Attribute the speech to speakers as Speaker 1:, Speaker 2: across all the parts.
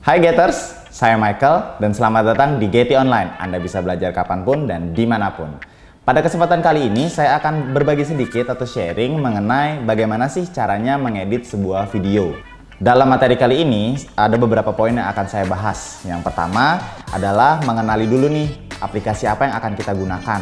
Speaker 1: Hai Getters, saya Michael dan selamat datang di Getty Online. Anda bisa belajar kapanpun dan dimanapun. Pada kesempatan kali ini saya akan berbagi sedikit atau sharing mengenai bagaimana sih caranya mengedit sebuah video. Dalam materi kali ini ada beberapa poin yang akan saya bahas. Yang pertama adalah mengenali dulu nih aplikasi apa yang akan kita gunakan.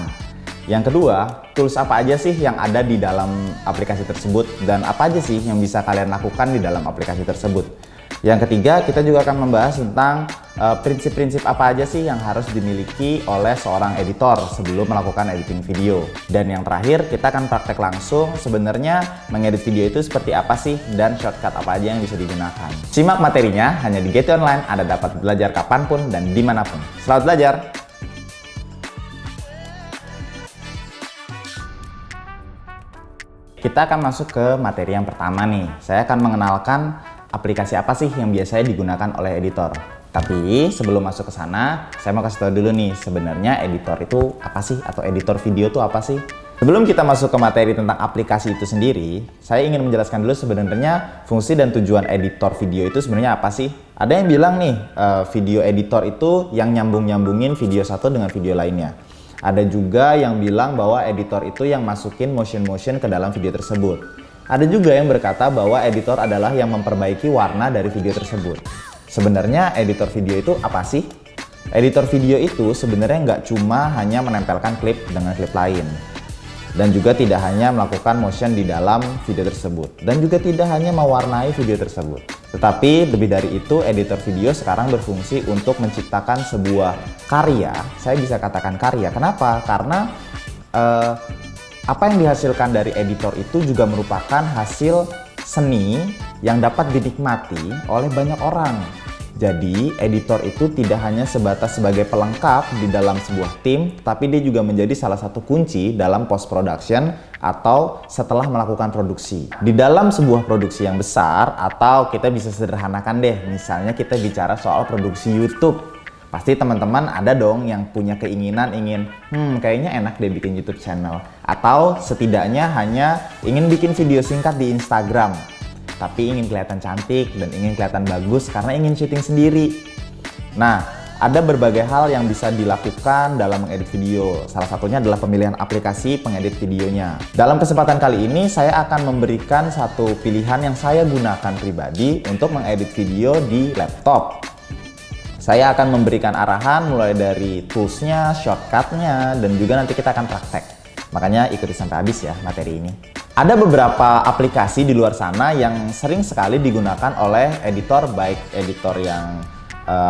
Speaker 1: Yang kedua, tools apa aja sih yang ada di dalam aplikasi tersebut dan apa aja sih yang bisa kalian lakukan di dalam aplikasi tersebut. Yang ketiga, kita juga akan membahas tentang prinsip-prinsip apa aja sih yang harus dimiliki oleh seorang editor sebelum melakukan editing video. Dan yang terakhir, kita akan praktek langsung sebenarnya mengedit video itu seperti apa sih dan shortcut apa aja yang bisa digunakan. Simak materinya hanya di Getty Online, Anda dapat belajar kapanpun dan dimanapun. Selamat belajar! Kita akan masuk ke materi yang pertama nih. Saya akan mengenalkan aplikasi apa sih yang biasanya digunakan oleh editor. Tapi sebelum masuk ke sana, saya mau kasih tahu dulu nih sebenarnya editor itu apa sih atau editor video itu apa sih? Sebelum kita masuk ke materi tentang aplikasi itu sendiri, saya ingin menjelaskan dulu sebenarnya fungsi dan tujuan editor video itu sebenarnya apa sih? Ada yang bilang nih video editor itu yang nyambung-nyambungin video satu dengan video lainnya. Ada juga yang bilang bahwa editor itu yang masukin motion-motion ke dalam video tersebut. Ada juga yang berkata bahwa editor adalah yang memperbaiki warna dari video tersebut. Sebenarnya editor video itu apa sih? Editor video itu sebenarnya nggak cuma hanya menempelkan klip dengan klip lain. Dan juga tidak hanya melakukan motion di dalam video tersebut. Dan juga tidak hanya mewarnai video tersebut. Tetapi lebih dari itu, editor video sekarang berfungsi untuk menciptakan sebuah karya. Saya bisa katakan karya. Kenapa? Karena apa yang dihasilkan dari editor itu juga merupakan hasil seni yang dapat dinikmati oleh banyak orang. Jadi, editor itu tidak hanya sebatas sebagai pelengkap di dalam sebuah tim, tapi dia juga menjadi salah satu kunci dalam post-production atau setelah melakukan produksi. Di dalam sebuah produksi yang besar, atau kita bisa sederhanakan deh, misalnya kita bicara soal produksi YouTube. Pasti teman-teman ada dong yang punya keinginan ingin, kayaknya enak deh bikin YouTube channel. Atau setidaknya hanya ingin bikin video singkat di Instagram. Tapi ingin kelihatan cantik dan ingin kelihatan bagus karena ingin syuting sendiri. Nah, ada berbagai hal yang bisa dilakukan dalam mengedit video. Salah satunya adalah pemilihan aplikasi pengedit videonya. Dalam kesempatan kali ini, saya akan memberikan satu pilihan yang saya gunakan pribadi untuk mengedit video di laptop. Saya akan memberikan arahan mulai dari toolsnya, shortcutnya, dan juga nanti kita akan praktek. Makanya ikuti sampai habis ya materi ini. Ada beberapa aplikasi di luar sana yang sering sekali digunakan oleh editor, baik editor yang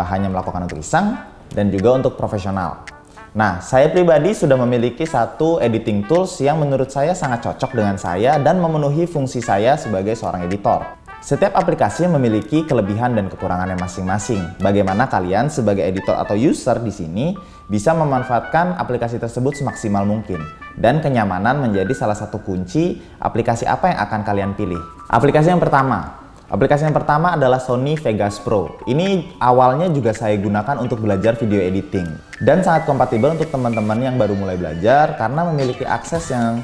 Speaker 1: hanya melakukan untuk iseng dan juga untuk profesional. Nah, saya pribadi sudah memiliki satu editing tools yang menurut saya sangat cocok dengan saya dan memenuhi fungsi saya sebagai seorang editor. Setiap aplikasi memiliki kelebihan dan kekurangannya masing-masing. Bagaimana kalian sebagai editor atau user di sini bisa memanfaatkan aplikasi tersebut semaksimal mungkin. Dan kenyamanan menjadi salah satu kunci aplikasi apa yang akan kalian pilih. Aplikasi yang pertama adalah Sony Vegas Pro. Ini awalnya juga saya gunakan untuk belajar video editing. Dan sangat kompatibel untuk teman-teman yang baru mulai belajar karena memiliki akses yang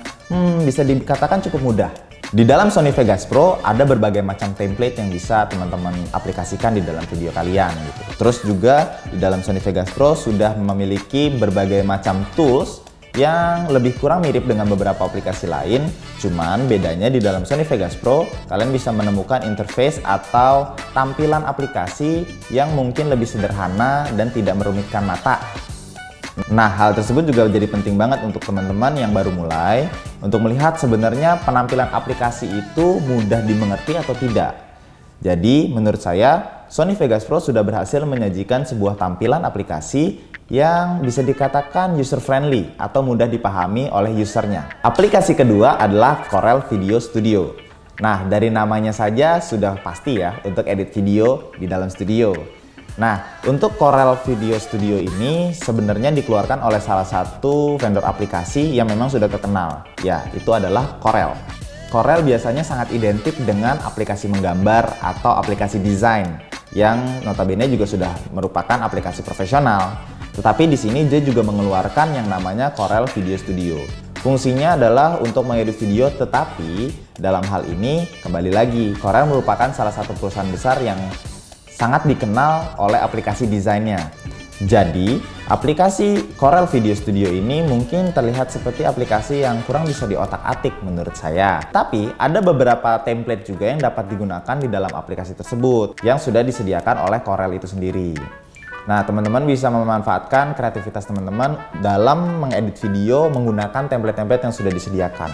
Speaker 1: bisa dikatakan cukup mudah. Di dalam Sony Vegas Pro ada berbagai macam template yang bisa teman-teman aplikasikan di dalam video kalian gitu. Terus juga di dalam Sony Vegas Pro sudah memiliki berbagai macam tools yang lebih kurang mirip dengan beberapa aplikasi lain. Cuman bedanya di dalam Sony Vegas Pro kalian bisa menemukan interface atau tampilan aplikasi yang mungkin lebih sederhana dan tidak merumitkan mata. Nah, hal tersebut juga jadi penting banget untuk teman-teman yang baru mulai untuk melihat sebenarnya penampilan aplikasi itu mudah dimengerti atau tidak. Jadi, menurut saya, Sony Vegas Pro sudah berhasil menyajikan sebuah tampilan aplikasi yang bisa dikatakan user-friendly atau mudah dipahami oleh usernya. Aplikasi kedua adalah Corel Video Studio. Nah, dari namanya saja sudah pasti ya untuk edit video di dalam studio. Nah, untuk Corel Video Studio ini sebenarnya dikeluarkan oleh salah satu vendor aplikasi yang memang sudah terkenal. Ya, itu adalah Corel. Corel biasanya sangat identik dengan aplikasi menggambar atau aplikasi desain yang notabene juga sudah merupakan aplikasi profesional. Tetapi di sini dia juga mengeluarkan yang namanya Corel Video Studio. Fungsinya adalah untuk mengedit video, tetapi dalam hal ini kembali lagi Corel merupakan salah satu perusahaan besar yang sangat dikenal oleh aplikasi desainnya. Jadi, aplikasi Corel Video Studio ini mungkin terlihat seperti aplikasi yang kurang bisa diotak-atik menurut saya. Tapi, ada beberapa template juga yang dapat digunakan di dalam aplikasi tersebut yang sudah disediakan oleh Corel itu sendiri. Nah, teman-teman bisa memanfaatkan kreativitas teman-teman dalam mengedit video menggunakan template-template yang sudah disediakan.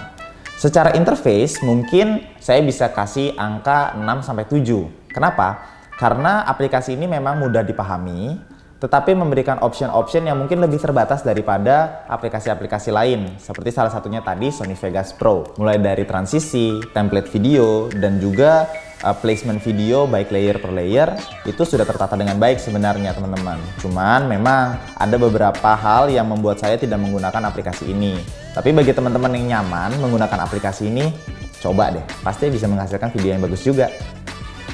Speaker 1: Secara interface, mungkin saya bisa kasih angka 6-7. Kenapa? Karena aplikasi ini memang mudah dipahami, tetapi memberikan option-option yang mungkin lebih terbatas daripada aplikasi-aplikasi lain, seperti salah satunya tadi Sony Vegas Pro. Mulai dari transisi, template video, dan juga placement video baik layer per layer, itu sudah tertata dengan baik sebenarnya teman-teman. Cuman memang ada beberapa hal yang membuat saya tidak menggunakan aplikasi ini. Tapi bagi teman-teman yang nyaman menggunakan aplikasi ini, coba deh, pasti bisa menghasilkan video yang bagus juga.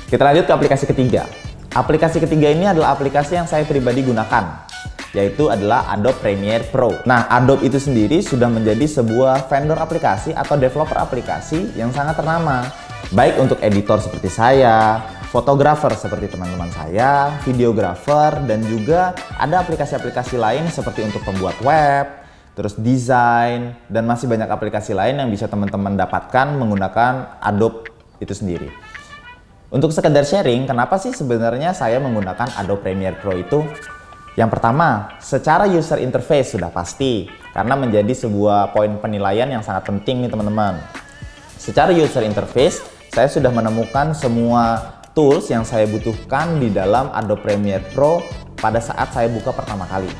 Speaker 1: Kita lanjut ke aplikasi ketiga. Aplikasi ketiga ini adalah aplikasi yang saya pribadi gunakan, yaitu adalah Adobe Premiere Pro. Nah, Adobe itu sendiri sudah menjadi sebuah vendor aplikasi atau developer aplikasi yang sangat ternama, baik untuk editor seperti saya, fotografer seperti teman-teman saya, videografer, dan juga ada aplikasi-aplikasi lain seperti untuk pembuat web, terus desain, dan masih banyak aplikasi lain yang bisa teman-teman dapatkan menggunakan Adobe itu sendiri. Untuk sekedar sharing, kenapa sih sebenarnya saya menggunakan Adobe Premiere Pro itu? Yang pertama, secara user interface sudah pasti, karena menjadi sebuah poin penilaian yang sangat penting nih teman-teman. Secara user interface, saya sudah menemukan semua tools yang saya butuhkan di dalam Adobe Premiere Pro pada saat saya buka pertama kali.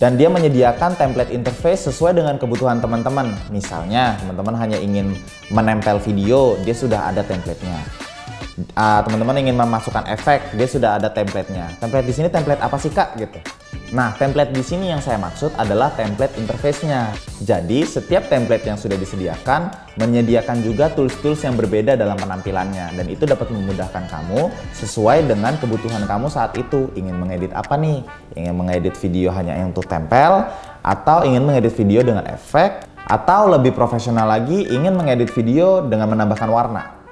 Speaker 1: Dan dia menyediakan template interface sesuai dengan kebutuhan teman-teman. Misalnya, teman-teman hanya ingin menempel video, dia sudah ada template-nya. Teman-teman ingin memasukkan efek, dia sudah ada template-nya. Template di sini template apa sih Kak? Gitu. Nah, template di sini yang saya maksud adalah template interface-nya. Jadi, setiap template yang sudah disediakan menyediakan juga tools-tools yang berbeda dalam penampilannya, dan itu dapat memudahkan kamu sesuai dengan kebutuhan kamu saat itu. Ingin mengedit apa nih? Ingin mengedit video hanya yang untuk tempel, atau ingin mengedit video dengan efek, atau lebih profesional lagi ingin mengedit video dengan menambahkan warna.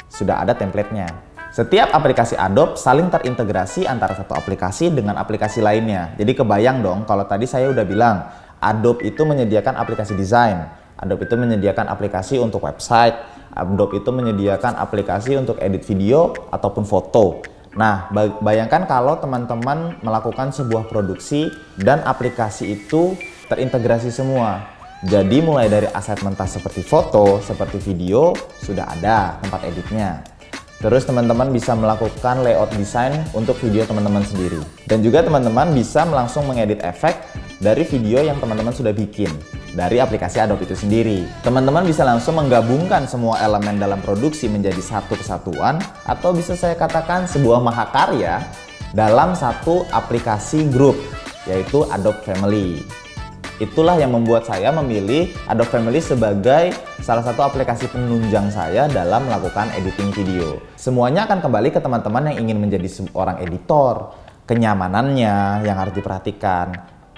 Speaker 1: Sudah ada template-nya. Setiap aplikasi Adobe saling terintegrasi antara satu aplikasi dengan aplikasi lainnya. Jadi kebayang dong kalau tadi saya udah bilang Adobe itu menyediakan aplikasi desain, Adobe itu menyediakan aplikasi untuk website, Adobe itu menyediakan aplikasi untuk edit video ataupun foto. Nah, bayangkan kalau teman-teman melakukan sebuah produksi dan aplikasi itu terintegrasi semua. Jadi mulai dari aset mentah seperti foto, seperti video, sudah ada tempat editnya. Terus teman-teman bisa melakukan layout desain untuk video teman-teman sendiri. Dan juga teman-teman bisa langsung mengedit efek dari video yang teman-teman sudah bikin dari aplikasi Adobe itu sendiri. Teman-teman bisa langsung menggabungkan semua elemen dalam produksi menjadi satu kesatuan, atau bisa saya katakan sebuah mahakarya dalam satu aplikasi grup, yaitu Adobe Family. Itulah yang membuat saya memilih Adobe Family sebagai salah satu aplikasi penunjang saya dalam melakukan editing video. Semuanya akan kembali ke teman-teman yang ingin menjadi seorang editor. Kenyamanannya yang harus diperhatikan.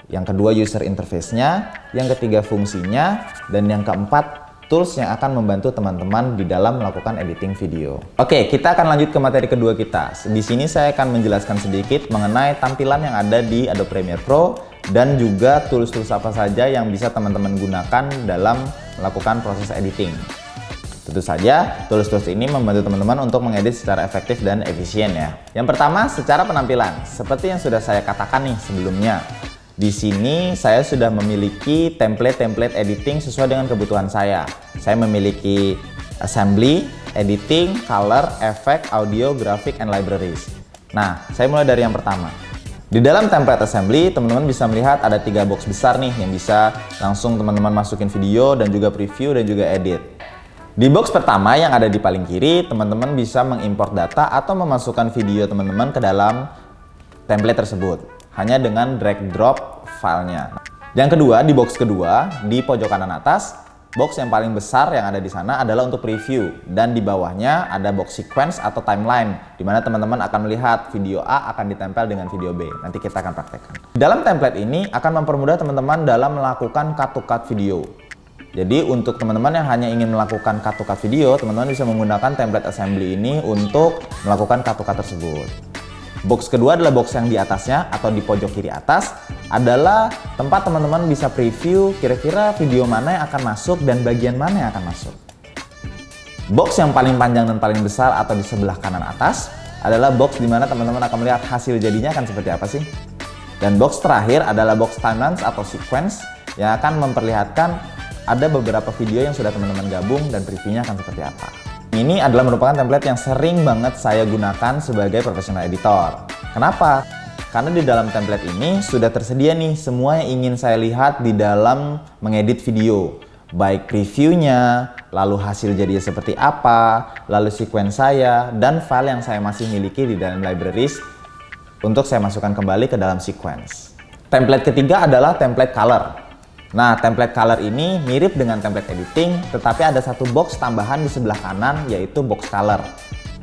Speaker 1: Yang kedua, user interface-nya. Yang ketiga, fungsinya. Dan yang keempat, tools yang akan membantu teman-teman di dalam melakukan editing video. Oke, kita akan lanjut ke materi kedua kita. Di sini saya akan menjelaskan sedikit mengenai tampilan yang ada di Adobe Premiere Pro dan juga tools-tools apa saja yang bisa teman-teman gunakan dalam melakukan proses editing. Tentu saja, tools-tools ini membantu teman-teman untuk mengedit secara efektif dan efisien ya. Yang pertama, secara penampilan. Seperti yang sudah saya katakan nih sebelumnya. Di sini saya sudah memiliki template-template editing sesuai dengan kebutuhan saya. Saya memiliki assembly, editing, color, effect, audio, graphic, and libraries. Nah, saya mulai dari yang pertama. Di dalam template assembly, teman-teman bisa melihat ada 3 box besar nih yang bisa langsung teman-teman masukin video dan juga preview dan juga edit. Di box pertama yang ada di paling kiri, teman-teman bisa mengimport data atau memasukkan video teman-teman ke dalam template tersebut hanya dengan drag drop filenya. Yang kedua, di box kedua di pojok kanan atas, box yang paling besar yang ada di sana adalah untuk preview, dan di bawahnya ada box sequence atau timeline di mana teman-teman akan melihat video A akan ditempel dengan video B. Nanti kita akan praktekkan. Dalam template ini akan mempermudah teman-teman dalam melakukan cut to cut video. Jadi untuk teman-teman yang hanya ingin melakukan cut to cut video, teman-teman bisa menggunakan template assembly ini untuk melakukan cut to cut tersebut. Box kedua adalah box yang di atasnya atau di pojok kiri atas adalah tempat teman-teman bisa preview kira-kira video mana yang akan masuk dan bagian mana yang akan masuk. Box yang paling panjang dan paling besar atau di sebelah kanan atas adalah box di mana teman-teman akan melihat hasil jadinya akan seperti apa sih. Dan box terakhir adalah box timelines atau sequence yang akan memperlihatkan ada beberapa video yang sudah teman-teman gabung dan previewnya akan seperti apa. Ini adalah merupakan template yang sering banget saya gunakan sebagai professional editor. Kenapa? Karena di dalam template ini sudah tersedia nih semua yang ingin saya lihat di dalam mengedit video. Baik previewnya, lalu hasil jadinya seperti apa, lalu sequence saya, dan file yang saya masih miliki di dalam libraries untuk saya masukkan kembali ke dalam sequence. Template ketiga adalah template color. Nah, template color ini mirip dengan template editing, tetapi ada satu box tambahan di sebelah kanan, yaitu box color.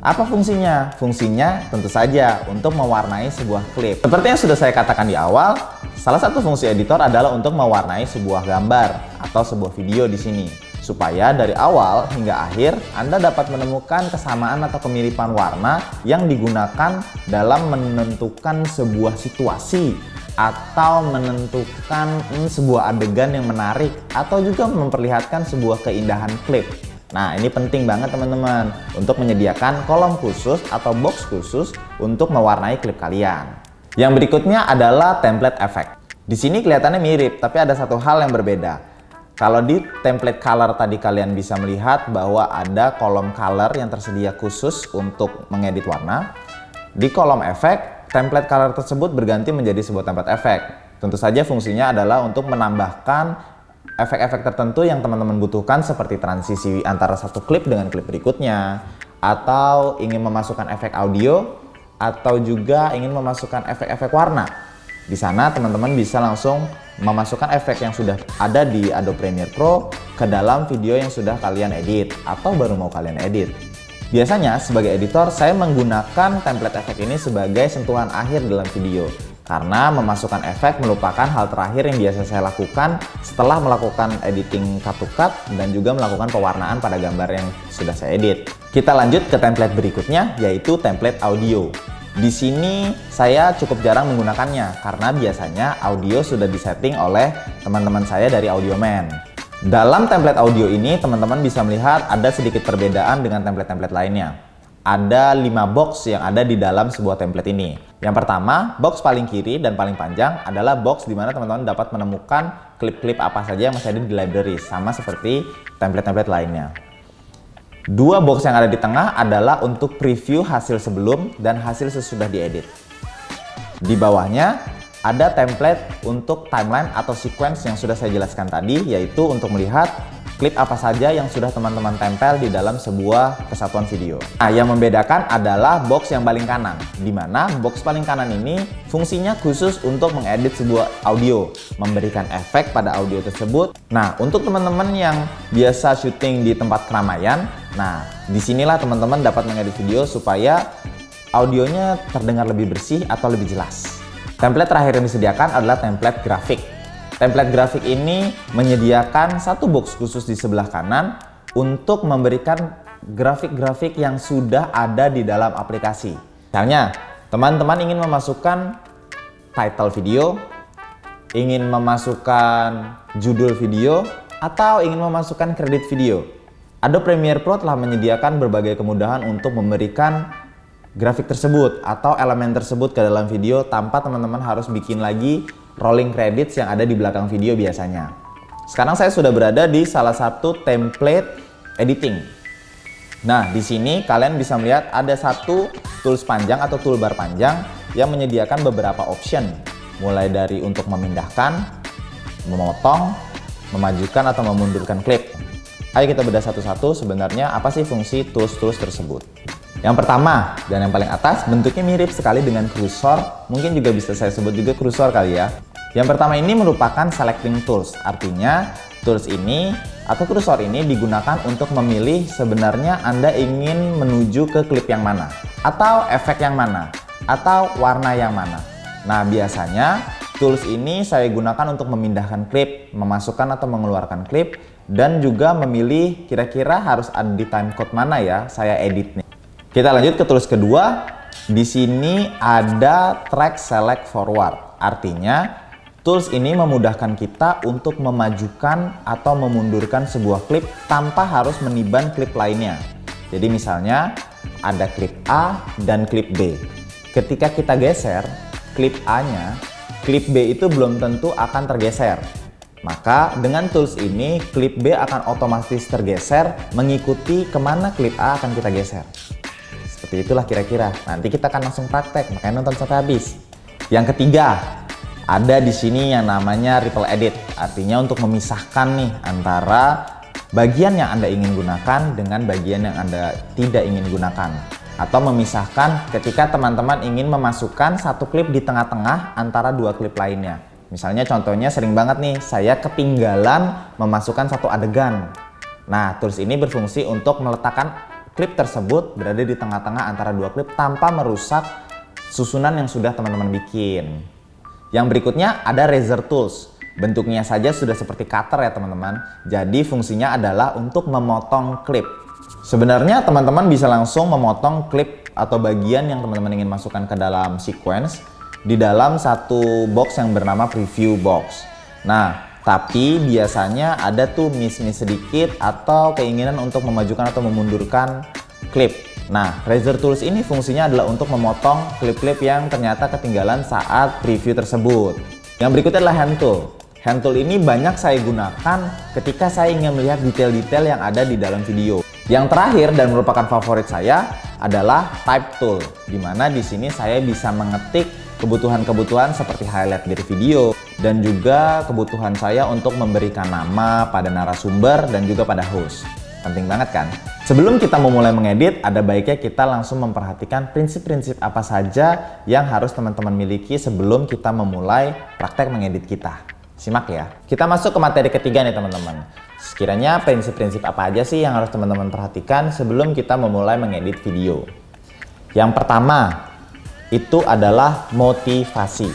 Speaker 1: Apa fungsinya? Fungsinya tentu saja untuk mewarnai sebuah klip. Seperti yang sudah saya katakan di awal, salah satu fungsi editor adalah untuk mewarnai sebuah gambar atau sebuah video di sini, supaya dari awal hingga akhir Anda dapat menemukan kesamaan atau kemiripan warna yang digunakan dalam menentukan sebuah situasi atau menentukan sebuah adegan yang menarik atau juga memperlihatkan sebuah keindahan klip. Nah, ini penting banget teman-teman untuk menyediakan kolom khusus atau box khusus untuk mewarnai klip kalian. Yang berikutnya adalah template effect. Di sini kelihatannya mirip, tapi ada satu hal yang berbeda. Kalau di template color tadi kalian bisa melihat bahwa ada kolom color yang tersedia khusus untuk mengedit warna. Di kolom effect, template color tersebut berganti menjadi sebuah template effect. Tentu saja fungsinya adalah untuk menambahkan efek-efek tertentu yang teman-teman butuhkan seperti transisi antara satu klip dengan klip berikutnya, atau ingin memasukkan efek audio, atau juga ingin memasukkan efek-efek warna. Di sana teman-teman bisa langsung memasukkan efek yang sudah ada di Adobe Premiere Pro ke dalam video yang sudah kalian edit atau baru mau kalian edit. Biasanya sebagai editor saya menggunakan template efek ini sebagai sentuhan akhir dalam video karena memasukkan efek merupakan hal terakhir yang biasa saya lakukan setelah melakukan editing cut to cut dan juga melakukan pewarnaan pada gambar yang sudah saya edit. Kita lanjut ke template berikutnya, yaitu template audio. Di sini saya cukup jarang menggunakannya karena biasanya audio sudah disetting oleh teman-teman saya dari Audioman. Dalam template audio ini teman-teman bisa melihat ada sedikit perbedaan dengan template-template lainnya. Ada 5 box yang ada di dalam sebuah template ini. Yang pertama, box paling kiri dan paling panjang adalah box di mana teman-teman dapat menemukan klip-klip apa saja yang masih ada di library, sama seperti template-template lainnya. 2 box yang ada di tengah adalah untuk preview hasil sebelum dan hasil sesudah diedit. Di bawahnya ada template untuk timeline atau sequence yang sudah saya jelaskan tadi, yaitu untuk melihat klip apa saja yang sudah teman-teman tempel di dalam sebuah kesatuan video. Nah, yang membedakan adalah box yang paling kanan, di mana box paling kanan ini fungsinya khusus untuk mengedit sebuah audio, memberikan efek pada audio tersebut. Nah, untuk teman-teman yang biasa syuting di tempat keramaian, nah disinilah teman-teman dapat mengedit video supaya audionya terdengar lebih bersih atau lebih jelas. Template terakhir yang disediakan adalah template grafik. Template grafik ini menyediakan satu box khusus di sebelah kanan untuk memberikan grafik-grafik yang sudah ada di dalam aplikasi. Misalnya, teman-teman ingin memasukkan title video, ingin memasukkan judul video, atau ingin memasukkan kredit video. Adobe Premiere Pro telah menyediakan berbagai kemudahan untuk memberikan grafik tersebut atau elemen tersebut ke dalam video tanpa teman-teman harus bikin lagi rolling credits yang ada di belakang video biasanya. Sekarang saya sudah berada di salah satu template editing. Nah, di sini kalian bisa melihat ada satu tools panjang atau toolbar panjang yang menyediakan beberapa option, mulai dari untuk memindahkan, memotong, memajukan atau memundurkan klip. Ayo kita bedah satu-satu sebenarnya apa sih fungsi tools-tools tersebut. Yang pertama dan yang paling atas bentuknya mirip sekali dengan cursor, mungkin juga bisa saya sebut juga cursor kali ya. Yang pertama ini merupakan selecting tools, artinya tools ini atau cursor ini digunakan untuk memilih sebenarnya Anda ingin menuju ke klip yang mana, atau efek yang mana, atau warna yang mana. Nah, biasanya tools ini saya gunakan untuk memindahkan klip, memasukkan atau mengeluarkan klip, dan juga memilih kira-kira harus ada di timecode mana ya saya edit nih. Kita lanjut ke tools kedua. Di sini ada track select forward. Artinya tools ini memudahkan kita untuk memajukan atau memundurkan sebuah klip tanpa harus meniban klip lainnya. Jadi misalnya ada klip A dan klip B. Ketika kita geser klip A-nya, klip B itu belum tentu akan tergeser. Maka dengan tools ini, klip B akan otomatis tergeser mengikuti kemana klip A akan kita geser. Seperti itulah kira-kira. Nanti kita akan langsung praktek, makanya nonton sampai habis. Yang ketiga, ada di sini yang namanya ripple edit. Artinya untuk memisahkan nih antara bagian yang Anda ingin gunakan dengan bagian yang Anda tidak ingin gunakan. Atau memisahkan ketika teman-teman ingin memasukkan satu klip di tengah-tengah antara dua klip lainnya. Misalnya contohnya sering banget nih, saya ketinggalan memasukkan satu adegan. Nah, tools ini berfungsi untuk meletakkan klip tersebut berada di tengah-tengah antara dua klip tanpa merusak susunan yang sudah teman-teman bikin. Yang berikutnya ada razor tools. Bentuknya saja sudah seperti cutter ya teman-teman. Jadi fungsinya adalah untuk memotong klip. Sebenarnya teman-teman bisa langsung memotong klip atau bagian yang teman-teman ingin masukkan ke dalam sequence di dalam satu box yang bernama preview box. Nah, tapi biasanya ada tuh miss-miss sedikit atau keinginan untuk memajukan atau memundurkan klip. Nah, razor tools ini fungsinya adalah untuk memotong klip-klip yang ternyata ketinggalan saat preview tersebut. Yang berikutnya adalah hand tool. Hand tool ini banyak saya gunakan ketika saya ingin melihat detail-detail yang ada di dalam video. Yang terakhir dan merupakan favorit saya adalah type tool, di mana di sini saya bisa mengetik kebutuhan-kebutuhan seperti highlight dari video dan juga kebutuhan saya untuk memberikan nama pada narasumber dan juga pada host. Penting banget kan? Sebelum kita memulai mengedit, ada baiknya kita langsung memperhatikan prinsip-prinsip apa saja yang harus teman-teman miliki sebelum kita memulai praktek mengedit kita. Simak ya. Kita masuk ke materi ketiga nih teman-teman. Sekiranya prinsip-prinsip apa aja sih yang harus teman-teman perhatikan sebelum kita memulai mengedit video? Yang pertama, itu adalah motivasi.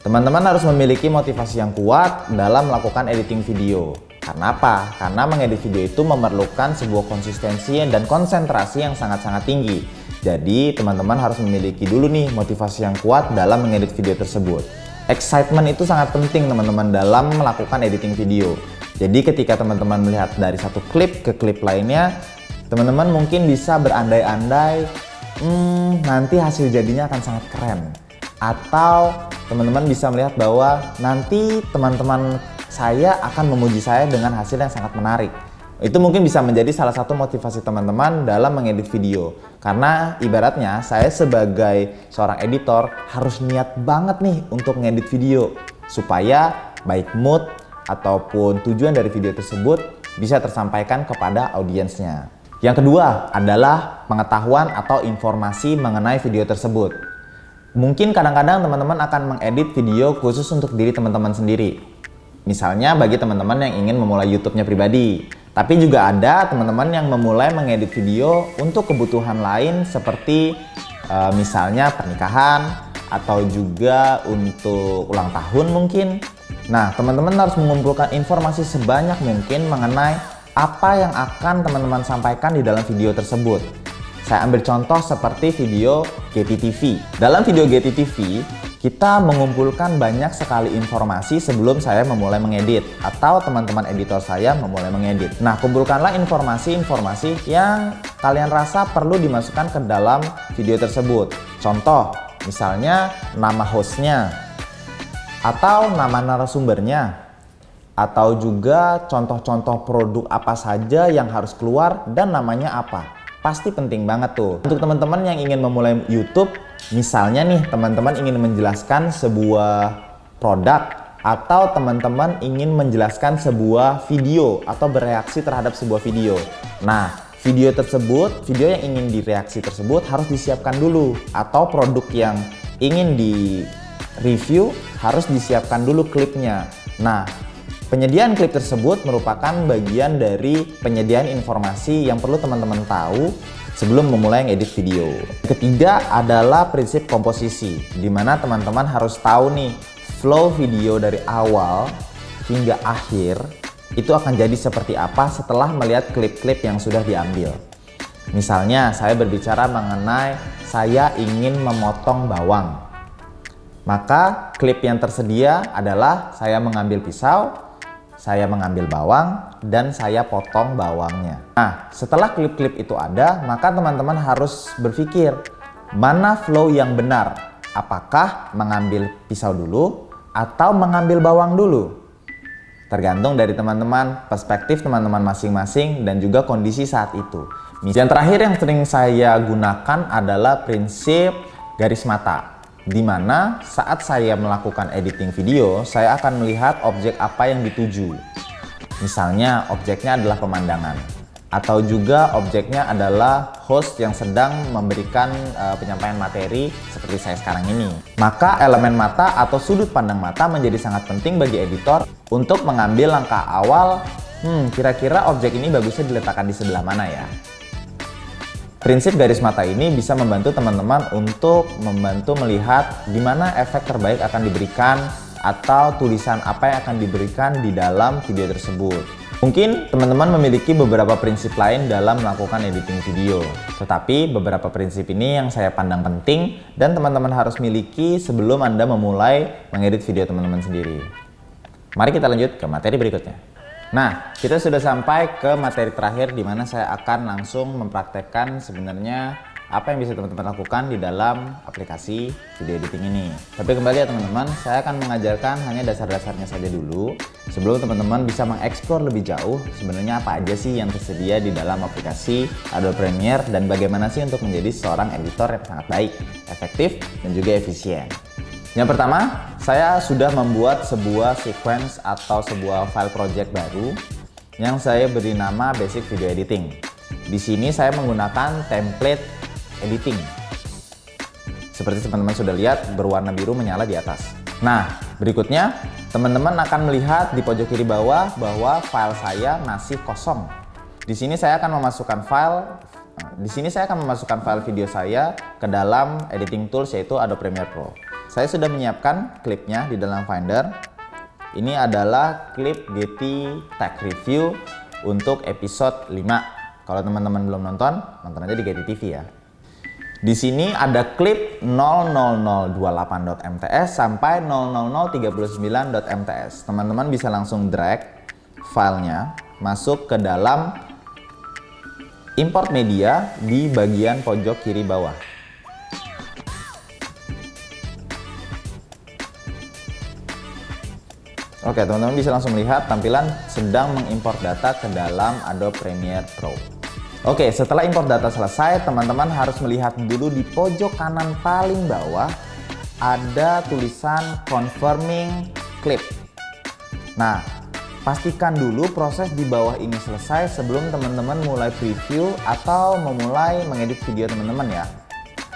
Speaker 1: Teman-teman harus memiliki motivasi yang kuat dalam melakukan editing video. Karena apa? Karena mengedit video itu memerlukan sebuah konsistensi dan konsentrasi yang sangat-sangat tinggi. Jadi teman-teman harus memiliki dulu nih motivasi yang kuat dalam mengedit video tersebut. Excitement itu sangat penting teman-teman dalam melakukan editing video. Jadi ketika teman-teman melihat dari satu klip ke klip lainnya, teman-teman mungkin bisa berandai-andai, nanti hasil jadinya akan sangat keren. Atau teman-teman bisa melihat bahwa nanti teman-teman saya akan memuji saya dengan hasil yang sangat menarik. Itu mungkin bisa menjadi salah satu motivasi teman-teman dalam mengedit video. Karena ibaratnya saya sebagai seorang editor harus niat banget nih untuk mengedit video supaya baik mood ataupun tujuan dari video tersebut bisa tersampaikan kepada audiensnya. Yang kedua adalah pengetahuan atau informasi mengenai video tersebut. Mungkin kadang-kadang teman-teman akan mengedit video khusus untuk diri teman-teman sendiri. Misalnya bagi teman-teman yang ingin memulai YouTube-nya pribadi. Tapi juga ada teman-teman yang memulai mengedit video untuk kebutuhan lain seperti misalnya pernikahan atau juga untuk ulang tahun mungkin. Nah, teman-teman harus mengumpulkan informasi sebanyak mungkin mengenai apa yang akan teman-teman sampaikan di dalam video tersebut. Saya ambil contoh seperti video GTTV. Dalam video GTTV, kita mengumpulkan banyak sekali informasi sebelum saya memulai mengedit atau teman-teman editor saya memulai mengedit. Nah, kumpulkanlah informasi-informasi yang kalian rasa perlu dimasukkan ke dalam video tersebut. Contoh, misalnya nama hostnya, atau nama narasumbernya, atau juga contoh-contoh produk apa saja yang harus keluar dan namanya apa. Pasti penting banget tuh. Untuk teman-teman yang ingin memulai YouTube, misalnya nih teman-teman ingin menjelaskan sebuah produk atau teman-teman ingin menjelaskan sebuah video atau bereaksi terhadap sebuah video. Nah, video yang ingin direaksi tersebut harus disiapkan dulu, atau produk yang ingin di review harus disiapkan dulu klipnya. Nah, penyediaan klip tersebut merupakan bagian dari penyediaan informasi yang perlu teman-teman tahu sebelum memulai ngedit video. Ketiga adalah prinsip komposisi, di mana teman-teman harus tahu nih flow video dari awal hingga akhir itu akan jadi seperti apa setelah melihat klip-klip yang sudah diambil. Misalnya saya berbicara mengenai saya ingin memotong bawang. Maka klip yang tersedia adalah saya mengambil pisau, saya mengambil bawang, dan saya potong bawangnya. Nah, setelah klip-klip itu ada, maka teman-teman harus berpikir, mana flow yang benar? Apakah mengambil pisau dulu atau mengambil bawang dulu? Tergantung dari teman-teman, perspektif teman-teman masing-masing, dan juga kondisi saat itu. Yang terakhir yang sering saya gunakan adalah prinsip garis mata. Di mana saat saya melakukan editing video, saya akan melihat objek apa yang dituju. Misalnya objeknya adalah pemandangan, atau juga objeknya adalah host yang sedang memberikan penyampaian materi seperti saya sekarang ini. Maka elemen mata atau sudut pandang mata menjadi sangat penting bagi editor untuk mengambil langkah awal, kira-kira objek ini bagusnya diletakkan di sebelah mana ya? Prinsip garis mata ini bisa membantu teman-teman untuk membantu melihat di mana efek terbaik akan diberikan atau tulisan apa yang akan diberikan di dalam video tersebut. Mungkin teman-teman memiliki beberapa prinsip lain dalam melakukan editing video, tetapi beberapa prinsip ini yang saya pandang penting dan teman-teman harus miliki sebelum Anda memulai mengedit video teman-teman sendiri. Mari kita lanjut ke materi berikutnya. Nah, kita sudah sampai ke materi terakhir di mana saya akan langsung mempraktekkan sebenarnya apa yang bisa teman-teman lakukan di dalam aplikasi video editing ini. Tapi kembali ya teman-teman, saya akan mengajarkan hanya dasar-dasarnya saja dulu sebelum teman-teman bisa mengeksplor lebih jauh sebenarnya apa aja sih yang tersedia di dalam aplikasi Adobe Premiere dan bagaimana sih untuk menjadi seorang editor yang sangat baik, efektif, dan juga efisien. Yang pertama, saya sudah membuat sebuah sequence atau sebuah file project baru yang saya beri nama Basic Video Editing. Di sini saya menggunakan template editing. Seperti teman-teman sudah lihat, berwarna biru menyala di atas. Nah, berikutnya teman-teman akan melihat di pojok kiri bawah bahwa file saya masih kosong. Di sini saya akan memasukkan file video saya ke dalam editing tools yaitu Adobe Premiere Pro. Saya sudah menyiapkan klipnya di dalam Finder. Ini adalah klip Getty Tech Review untuk episode 5. Kalau teman-teman belum nonton aja di Getty TV ya. Di sini ada klip 00028.mts sampai 00039.mts. Teman-teman bisa langsung drag filenya masuk ke dalam import media di bagian pojok kiri bawah. Oke, teman-teman bisa langsung melihat tampilan sedang mengimport data ke dalam Adobe Premiere Pro. Oke, setelah import data selesai, teman-teman harus melihat dulu di pojok kanan paling bawah ada tulisan Confirming Clip. Nah, pastikan dulu proses di bawah ini selesai sebelum teman-teman mulai preview atau memulai mengedit video teman-teman ya.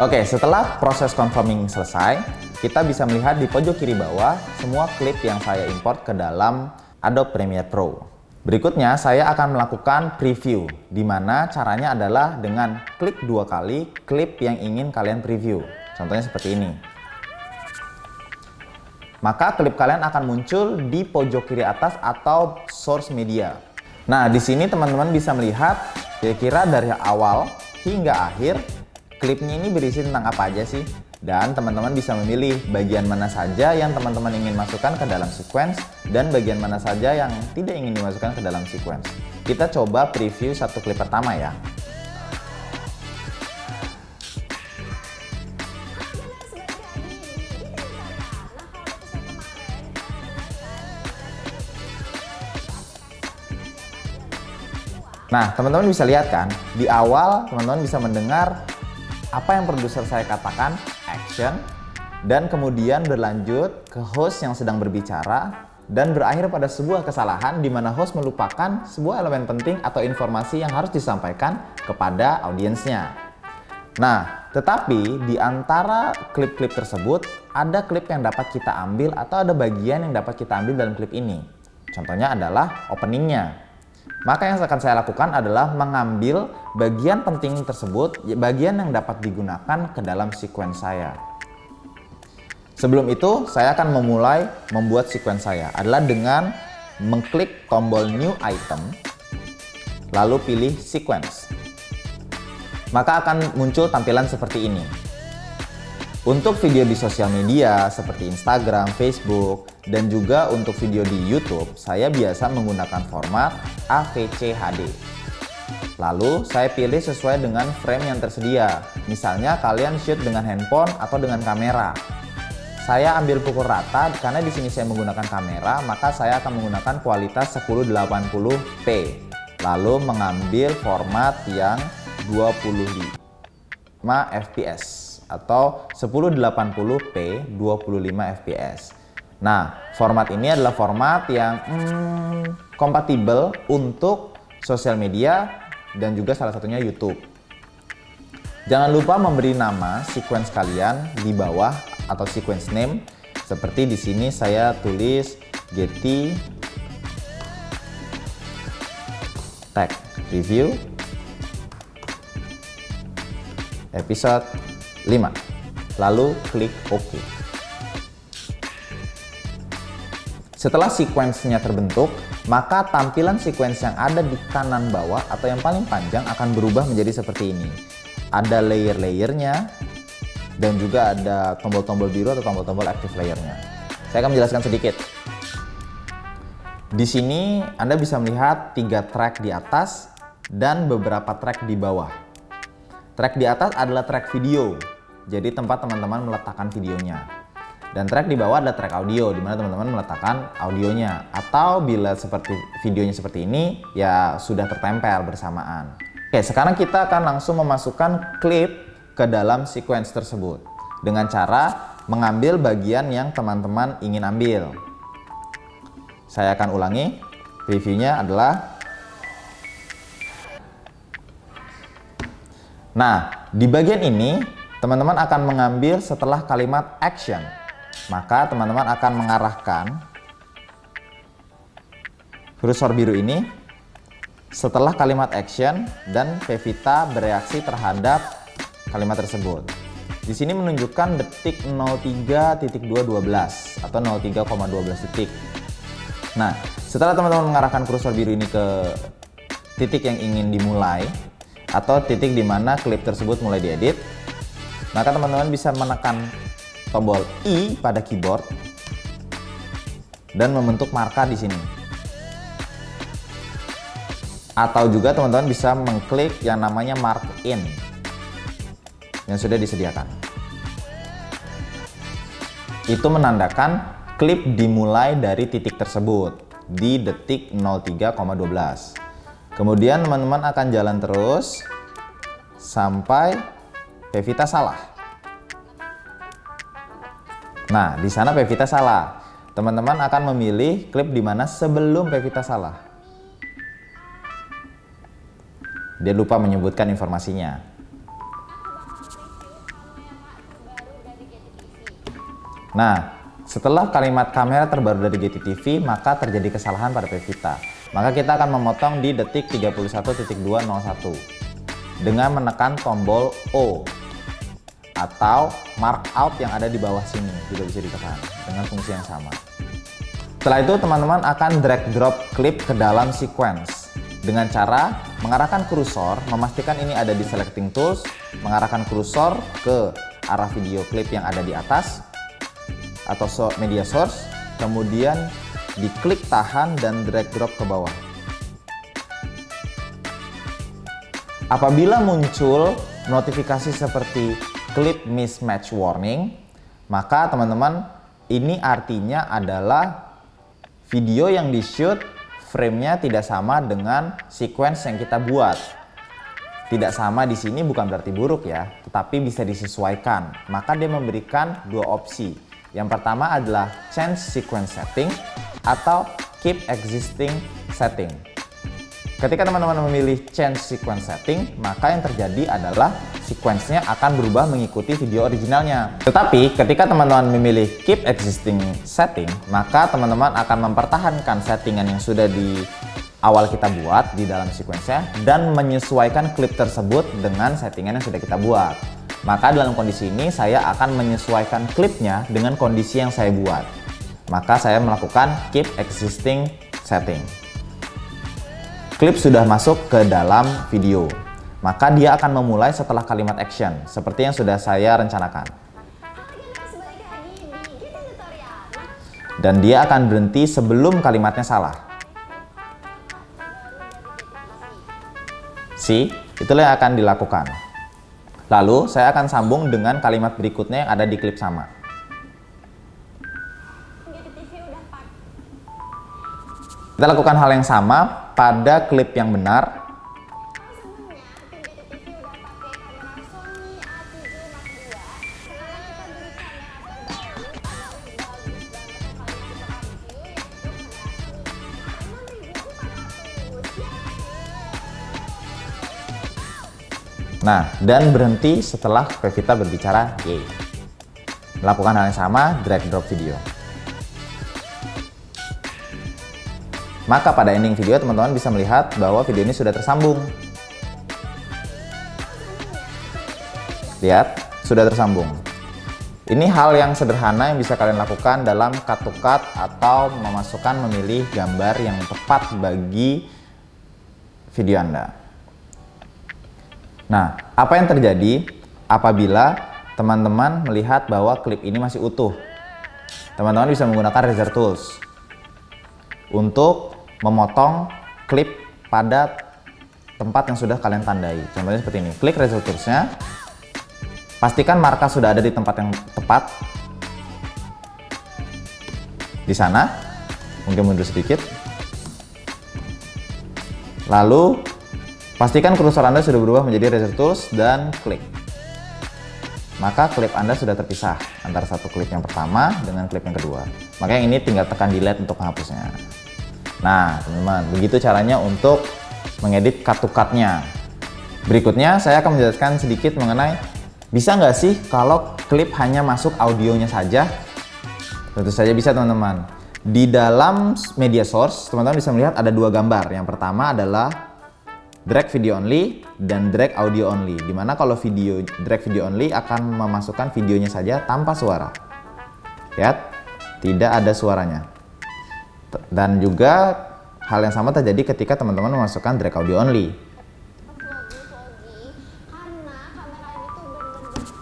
Speaker 1: Oke, setelah proses confirming selesai, kita bisa melihat di pojok kiri bawah semua klip yang saya import ke dalam Adobe Premiere Pro. Berikutnya saya akan melakukan preview, di mana caranya adalah dengan klik 2 kali klip yang ingin kalian preview. Contohnya seperti ini. Maka klip kalian akan muncul di pojok kiri atas atau source media. Nah, di sini teman-teman bisa melihat kira-kira dari awal hingga akhir klipnya ini berisi tentang apa aja sih? Dan teman-teman bisa memilih bagian mana saja yang teman-teman ingin masukkan ke dalam sequence dan bagian mana saja yang tidak ingin dimasukkan ke dalam sequence. Kita coba preview satu klip pertama ya. Nah, teman-teman bisa lihat kan, di awal teman-teman bisa mendengar apa yang produser saya katakan, action, dan kemudian berlanjut ke host yang sedang berbicara dan berakhir pada sebuah kesalahan di mana host melupakan sebuah elemen penting atau informasi yang harus disampaikan kepada audiensnya. Nah, tetapi di antara klip-klip tersebut ada klip yang dapat kita ambil atau ada bagian yang dapat kita ambil dalam klip ini. Contohnya adalah openingnya. Maka yang akan saya lakukan adalah mengambil bagian penting tersebut, bagian yang dapat digunakan ke dalam sequence saya. Sebelum itu, saya akan memulai membuat sequence saya adalah dengan mengklik tombol New Item, lalu pilih Sequence. Maka akan muncul tampilan seperti ini. Untuk video di sosial media seperti Instagram, Facebook, dan juga untuk video di YouTube, saya biasa menggunakan format AVC HD. Lalu saya pilih sesuai dengan frame yang tersedia. Misalnya kalian shoot dengan handphone atau dengan kamera. Saya ambil pukul rata karena di sini saya menggunakan kamera, maka saya akan menggunakan kualitas 1080p. Lalu mengambil format yang 25 fps atau 1080p 25 fps. Nah, format ini adalah format yang kompatibel untuk sosial media dan juga salah satunya YouTube. Jangan lupa memberi nama sequence kalian di bawah atau sequence name. Seperti di sini saya tulis Getty Tech Review episode 5. Lalu klik OK. Setelah sequence-nya terbentuk, maka tampilan sequence yang ada di kanan bawah atau yang paling panjang akan berubah menjadi seperti ini. Ada layer-layernya dan juga ada tombol-tombol biru atau tombol-tombol active layernya. Saya akan menjelaskan sedikit. Di sini Anda bisa melihat 3 track di atas dan beberapa track di bawah. Track di atas adalah track video, jadi tempat teman-teman meletakkan videonya. Dan track di bawah adalah track audio, di mana teman-teman meletakkan audionya. Atau bila seperti videonya seperti ini, ya sudah tertempel bersamaan. Oke, sekarang kita akan langsung memasukkan klip ke dalam sequence tersebut dengan cara mengambil bagian yang teman-teman ingin ambil. Saya akan ulangi, previewnya adalah nah, di bagian ini teman-teman akan mengambil setelah kalimat action. Maka teman-teman akan mengarahkan kursor biru ini setelah kalimat action dan Pevita bereaksi terhadap kalimat tersebut. Di sini menunjukkan detik 03.212 atau 03,12 detik. Nah, setelah teman-teman mengarahkan kursor biru ini ke titik yang ingin dimulai atau titik di mana klip tersebut mulai diedit, maka teman-teman bisa menekan tombol I pada keyboard dan membentuk marka di sini. Atau juga teman-teman bisa mengklik yang namanya mark in yang sudah disediakan. Itu menandakan klip dimulai dari titik tersebut di detik 03,12. Kemudian teman-teman akan jalan terus sampai Pevita salah. Nah, di sana Pevita salah. Teman-teman akan memilih klip di mana sebelum Pevita salah. Dia lupa menyebutkan informasinya. Nah, setelah kalimat kamera terbaru dari Getty TV, maka terjadi kesalahan pada Pevita. Maka kita akan memotong di detik 31.201 dengan menekan tombol O atau markout yang ada di bawah sini juga bisa ditekan dengan fungsi yang sama. Setelah itu teman-teman akan drag drop klip ke dalam sequence dengan cara mengarahkan kursor, memastikan ini ada di selecting tools, mengarahkan kursor ke arah video klip yang ada di atas atau media source, kemudian diklik tahan dan drag drop ke bawah. Apabila muncul notifikasi seperti clip mismatch warning, maka teman-teman ini artinya adalah video yang di shoot frame-nya tidak sama dengan sequence yang kita buat. Tidak sama di sini bukan berarti buruk ya, tetapi bisa disesuaikan. Maka dia memberikan dua opsi. Yang pertama adalah change sequence setting atau keep existing setting. Ketika teman-teman memilih change sequence setting, maka yang terjadi adalah sequence-nya akan berubah mengikuti video originalnya. Tetapi ketika teman-teman memilih keep existing setting, maka teman-teman akan mempertahankan settingan yang sudah di awal kita buat di dalam sequence-nya dan menyesuaikan klip tersebut dengan settingan yang sudah kita buat. Maka dalam kondisi ini saya akan menyesuaikan klipnya dengan kondisi yang saya buat. Maka saya melakukan keep existing setting. Klip sudah masuk ke dalam video, maka dia akan memulai setelah kalimat action, seperti yang sudah saya rencanakan. Dan dia akan berhenti sebelum kalimatnya salah. See, itulah yang akan dilakukan. Lalu, saya akan sambung dengan kalimat berikutnya yang ada di klip sama. Kita lakukan hal yang sama pada klip yang benar. Nah, dan berhenti setelah Pevita berbicara yay. Lakukan hal yang sama, drag drop video. Maka pada ending video teman-teman bisa melihat bahwa video ini sudah tersambung. Lihat, sudah tersambung. Ini hal yang sederhana yang bisa kalian lakukan dalam cut to cut atau memilih gambar yang tepat bagi video Anda. Nah, apa yang terjadi apabila teman-teman melihat bahwa klip ini masih utuh? Teman-teman bisa menggunakan Razor Tools untuk memotong klip pada tempat yang sudah kalian tandai. Contohnya seperti ini. Klik Razor Tools-nya, pastikan markas sudah ada di tempat yang tepat. Di sana, mungkin mundur sedikit. Lalu, pastikan kursor Anda sudah berubah menjadi Razor Tools dan klik. Maka klip Anda sudah terpisah antara satu klip yang pertama dengan klip yang kedua. Maka yang ini tinggal tekan delete untuk menghapusnya. Nah, teman-teman, begitu caranya untuk mengedit cut to cut-nya. Berikutnya, saya akan menjelaskan sedikit mengenai bisa nggak sih kalau klip hanya masuk audionya saja? Tentu saja bisa, teman-teman. Di dalam media source, teman-teman bisa melihat ada dua gambar. Yang pertama adalah drag video only dan drag audio only. Dimana kalau drag video only akan memasukkan videonya saja tanpa suara. Lihat, tidak ada suaranya. Dan juga hal yang sama terjadi ketika teman-teman memasukkan drag audio only.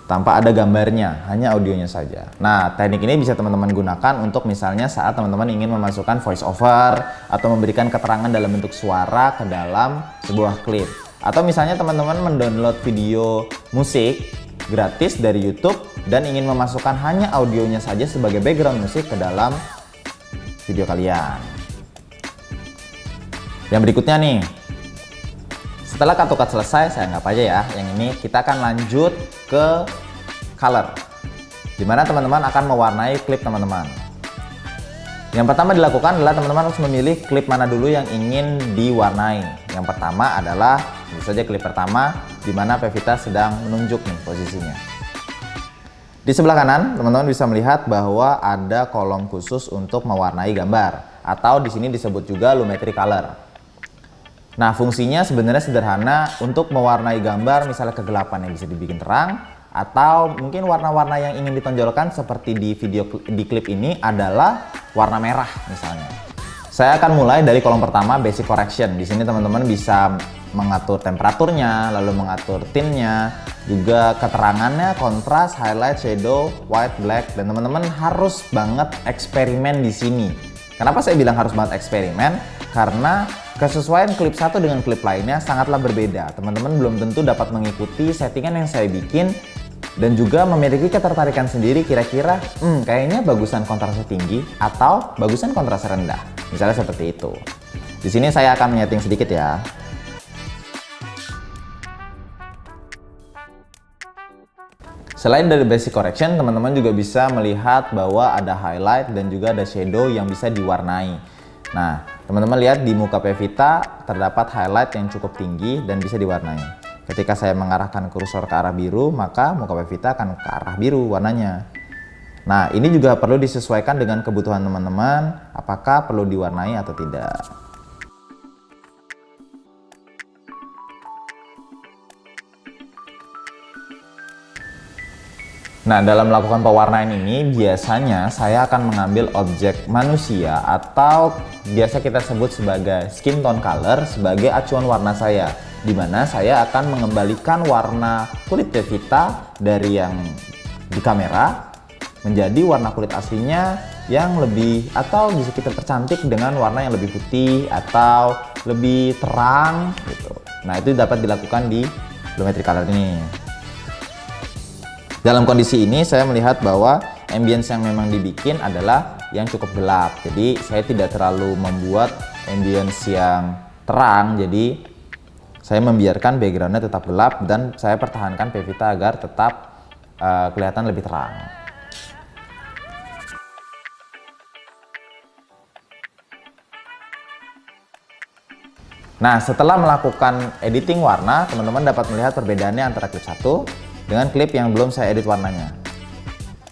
Speaker 1: Tanpa ada gambarnya, hanya audionya saja. Nah, teknik ini bisa teman-teman gunakan untuk misalnya saat teman-teman ingin memasukkan voice over atau memberikan keterangan dalam bentuk suara ke dalam sebuah klip. Atau misalnya teman-teman mendownload video musik gratis dari YouTube dan ingin memasukkan hanya audionya saja sebagai background musik ke dalam video kalian. Yang berikutnya nih, setelah cut to cut selesai, saya anggap aja ya, yang ini kita akan lanjut ke color, dimana teman-teman akan mewarnai klip teman-teman. Yang pertama dilakukan adalah teman-teman harus memilih klip mana dulu yang ingin diwarnai. Yang pertama adalah, tentu saja klip pertama, dimana Pevita sedang menunjuk nih posisinya. Di sebelah kanan, teman-teman bisa melihat bahwa ada kolom khusus untuk mewarnai gambar, atau di sini disebut juga lumetri color. Nah, fungsinya sebenarnya sederhana untuk mewarnai gambar, misalnya kegelapan yang bisa dibikin terang, atau mungkin warna-warna yang ingin ditonjolkan seperti di klip ini adalah warna merah misalnya. Saya akan mulai dari kolom pertama, basic correction. Di sini teman-teman bisa mengatur temperaturnya, lalu mengatur tintnya, juga keterangannya, kontras, highlight, shadow, white, black, dan teman-teman harus banget eksperimen di sini. Kenapa saya bilang harus banget eksperimen? Karena kesesuaian klip satu dengan klip lainnya sangatlah berbeda. Teman-teman belum tentu dapat mengikuti settingan yang saya bikin dan juga memiliki ketertarikan sendiri kira-kira kayaknya bagusan kontrasnya tinggi atau bagusan kontrasnya rendah. Misalnya seperti itu. Di sini saya akan menyeting sedikit ya. Selain dari basic correction, teman-teman juga bisa melihat bahwa ada highlight dan juga ada shadow yang bisa diwarnai. Nah, teman-teman lihat di muka Pevita terdapat highlight yang cukup tinggi dan bisa diwarnai. Ketika saya mengarahkan kursor ke arah biru, maka muka Pevita akan ke arah biru warnanya. Nah, ini juga perlu disesuaikan dengan kebutuhan teman-teman, apakah perlu diwarnai atau tidak. Nah, dalam melakukan pewarnaan ini biasanya saya akan mengambil objek manusia atau biasa kita sebut sebagai skin tone color sebagai acuan warna saya, di mana saya akan mengembalikan warna kulit Pevita dari yang di kamera menjadi warna kulit aslinya yang lebih, atau bisa kita percantik dengan warna yang lebih putih atau lebih terang gitu. Nah, itu dapat dilakukan di Blumetri Color ini. Dalam kondisi ini saya melihat bahwa ambience yang memang dibikin adalah yang cukup gelap. Jadi saya tidak terlalu membuat ambience yang terang. Jadi saya membiarkan backgroundnya tetap gelap dan saya pertahankan Pevita agar tetap kelihatan lebih terang. Nah, setelah melakukan editing warna, teman-teman dapat melihat perbedaannya antara klip 1 dengan klip yang belum saya edit warnanya.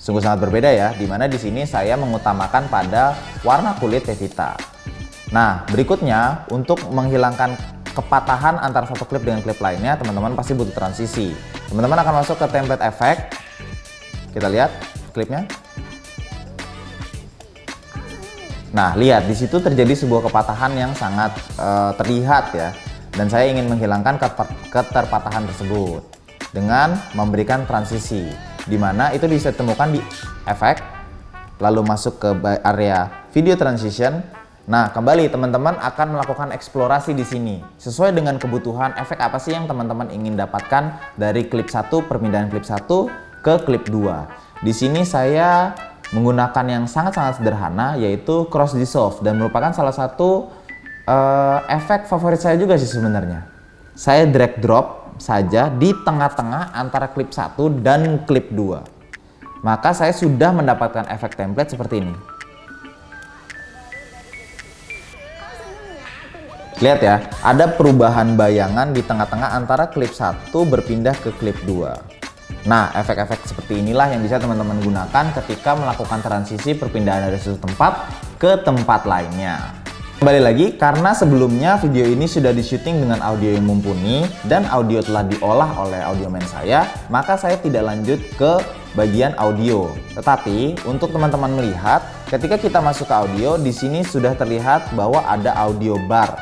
Speaker 1: Sungguh sangat berbeda ya, dimana di sini saya mengutamakan pada warna kulit Pevita. Nah, berikutnya untuk menghilangkan kepatahan antara satu klip dengan klip lainnya, teman-teman pasti butuh transisi. Teman-teman akan masuk ke template effect. Kita lihat klipnya. Nah, lihat di situ terjadi sebuah kepatahan yang sangat terlihat ya, dan saya ingin menghilangkan keterpatahan tersebut dengan memberikan transisi, di mana itu bisa ditemukan di efek, lalu masuk ke area video transition. Nah, kembali teman-teman akan melakukan eksplorasi di sini sesuai dengan kebutuhan efek apa sih yang teman-teman ingin dapatkan dari klip 1, perpindahan klip 1 ke klip 2. Di sini saya menggunakan yang sangat-sangat sederhana, yaitu cross dissolve, dan merupakan salah satu efek favorit saya juga sih sebenarnya. Saya drag drop saja di tengah-tengah antara klip 1 dan klip 2. Maka saya sudah mendapatkan efek template seperti ini. Lihat ya, ada perubahan bayangan di tengah-tengah antara klip 1 berpindah ke klip 2. Nah, efek-efek seperti inilah yang bisa teman-teman gunakan ketika melakukan transisi perpindahan dari suatu tempat ke tempat lainnya. Kembali lagi, karena sebelumnya video ini sudah di-syuting dengan audio yang mumpuni dan audio telah diolah oleh audioman saya, maka saya tidak lanjut ke bagian audio. Tetapi untuk teman-teman melihat, ketika kita masuk ke audio, di sini sudah terlihat bahwa ada audio bar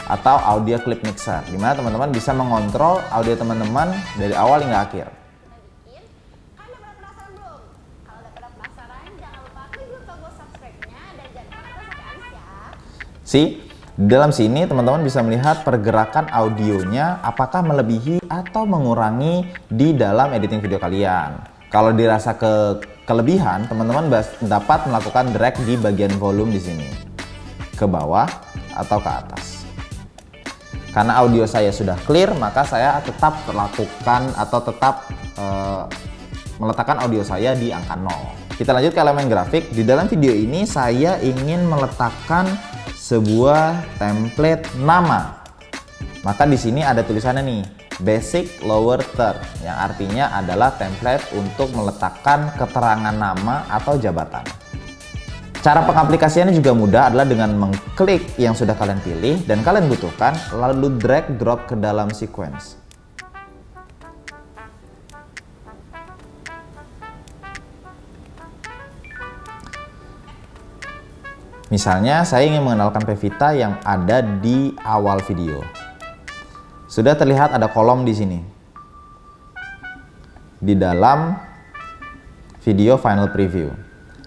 Speaker 1: atau audio clip mixer, di mana teman-teman bisa mengontrol audio teman-teman dari awal hingga akhir. Dalam sini teman-teman bisa melihat pergerakan audionya apakah melebihi atau mengurangi di dalam editing video kalian. Kalau dirasa kelebihan, teman-teman dapat melakukan drag di bagian volume di sini ke bawah atau ke atas. Karena audio saya sudah clear, maka saya tetap melakukan atau tetap meletakkan audio saya di angka 0. Kita lanjut ke elemen grafik. Di dalam video ini saya ingin meletakkan sebuah template nama. Maka di sini ada tulisannya nih, basic lower third, yang artinya adalah template untuk meletakkan keterangan nama atau jabatan. Cara pengaplikasiannya juga mudah, adalah dengan mengklik yang sudah kalian pilih dan kalian butuhkan, lalu drag drop ke dalam sequence. Misalnya saya ingin mengenalkan Pevita yang ada di awal video. Sudah terlihat ada kolom di sini. Di dalam video final preview.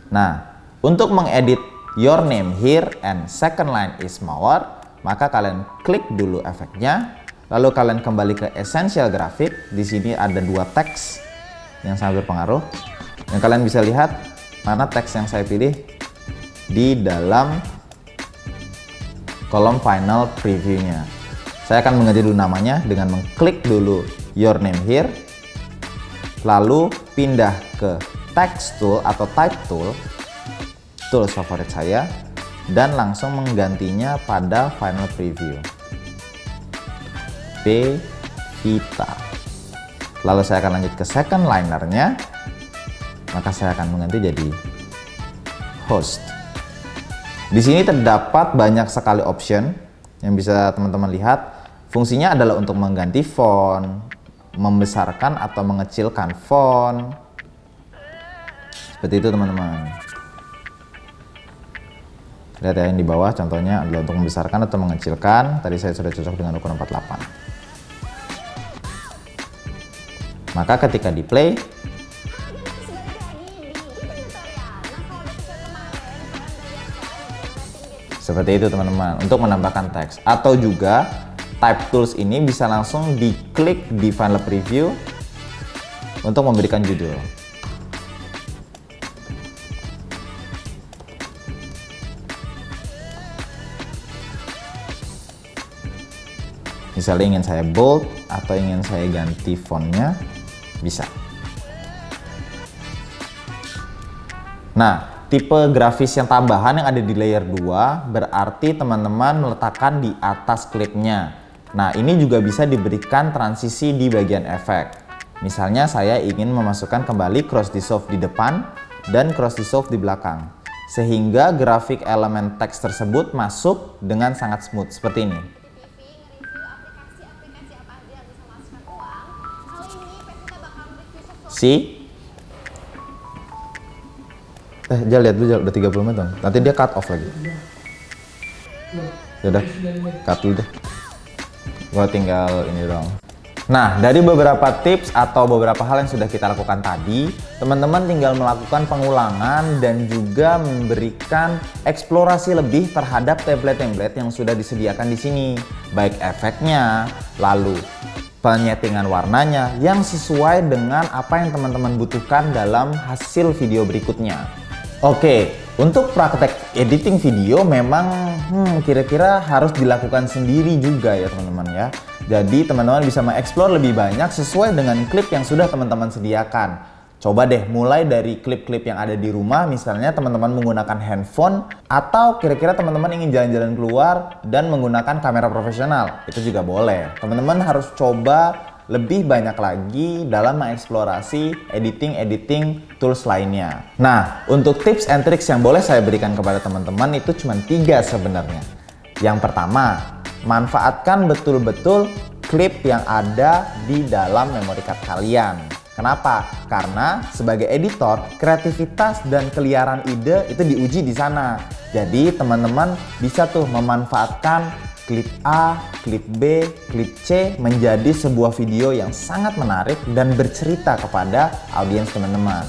Speaker 1: Nah, untuk mengedit your name here and second line is smaller, maka kalian klik dulu efeknya, lalu kalian kembali ke essential graphic. Di sini ada dua teks yang sangat berpengaruh. Dan kalian bisa lihat mana teks yang saya pilih di dalam kolom final previewnya. Saya akan mengganti dulu namanya dengan mengklik dulu your name here, lalu pindah ke text tool atau type tool, tools favorit saya, dan langsung menggantinya pada final preview Pevita. Lalu saya akan lanjut ke second linernya, maka saya akan mengganti jadi host. Di sini terdapat banyak sekali option yang bisa teman-teman lihat. Fungsinya adalah untuk mengganti font, membesarkan atau mengecilkan font, Seperti itu teman-teman. Lihat ya, yang di bawah contohnya adalah untuk membesarkan atau mengecilkan. Tadi saya sudah cocok dengan ukuran 48. Maka ketika di play, seperti itu teman-teman, untuk menambahkan teks. Atau juga type tools ini bisa langsung diklik di file preview untuk memberikan judul. Misalnya ingin saya bold atau ingin saya ganti fontnya, bisa. Nah, tipe grafis yang tambahan yang ada di layer 2 berarti teman-teman meletakkan di atas klipnya. Nah, ini juga bisa diberikan transisi di bagian efek. Misalnya saya ingin memasukkan kembali cross dissolve di depan dan cross dissolve di belakang. Sehingga grafik elemen teks tersebut masuk dengan sangat smooth seperti ini. Jangan lihat dulu, udah 30 menit dong. Nanti dia cut off lagi. Yaudah, cut dulu deh. Gua tinggal ini dong. Nah, dari beberapa tips atau beberapa hal yang sudah kita lakukan tadi, teman-teman tinggal melakukan pengulangan dan juga memberikan eksplorasi lebih terhadap template-template yang sudah disediakan di sini. Baik efeknya, lalu penyetingan warnanya yang sesuai dengan apa yang teman-teman butuhkan dalam hasil video berikutnya. Oke, untuk praktek editing video memang kira-kira harus dilakukan sendiri juga ya teman-teman ya. Jadi teman-teman bisa mengeksplor lebih banyak sesuai dengan klip yang sudah teman-teman sediakan. Coba deh mulai dari klip-klip yang ada di rumah, misalnya teman-teman menggunakan handphone atau kira-kira teman-teman ingin jalan-jalan keluar dan menggunakan kamera profesional. Itu juga boleh. Teman-teman harus coba lebih banyak lagi dalam mengeksplorasi editing tools lainnya. Nah, untuk tips and tricks yang boleh saya berikan kepada teman-teman itu cuma 3 sebenarnya. Yang pertama, manfaatkan betul-betul klip yang ada di dalam memory card kalian. Kenapa? Karena sebagai editor, kreativitas dan keliaran ide itu diuji di sana. Jadi teman-teman bisa tuh memanfaatkan klip A, klip B, klip C menjadi sebuah video yang sangat menarik dan bercerita kepada audiens teman-teman.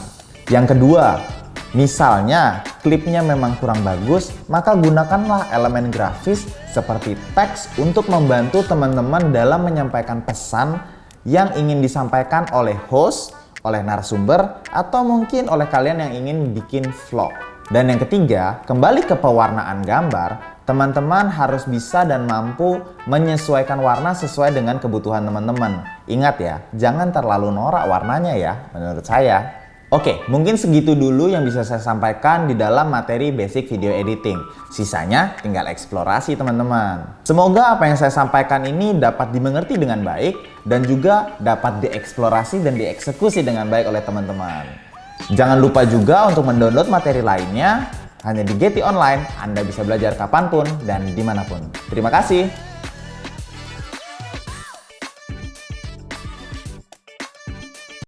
Speaker 1: Yang kedua, misalnya klipnya memang kurang bagus, maka gunakanlah elemen grafis seperti teks untuk membantu teman-teman dalam menyampaikan pesan yang ingin disampaikan oleh host, oleh narasumber, atau mungkin oleh kalian yang ingin bikin vlog. Dan yang ketiga, kembali ke pewarnaan gambar, teman-teman harus bisa dan mampu menyesuaikan warna sesuai dengan kebutuhan teman-teman. Ingat ya, jangan terlalu norak warnanya ya, menurut saya. Oke, mungkin segitu dulu yang bisa saya sampaikan di dalam materi basic video editing. Sisanya tinggal eksplorasi teman-teman. Semoga apa yang saya sampaikan ini dapat dimengerti dengan baik dan juga dapat dieksplorasi dan dieksekusi dengan baik oleh teman-teman. Jangan lupa juga untuk mendownload materi lainnya. Hanya di Getty Online, Anda bisa belajar kapanpun dan dimanapun. Terima kasih.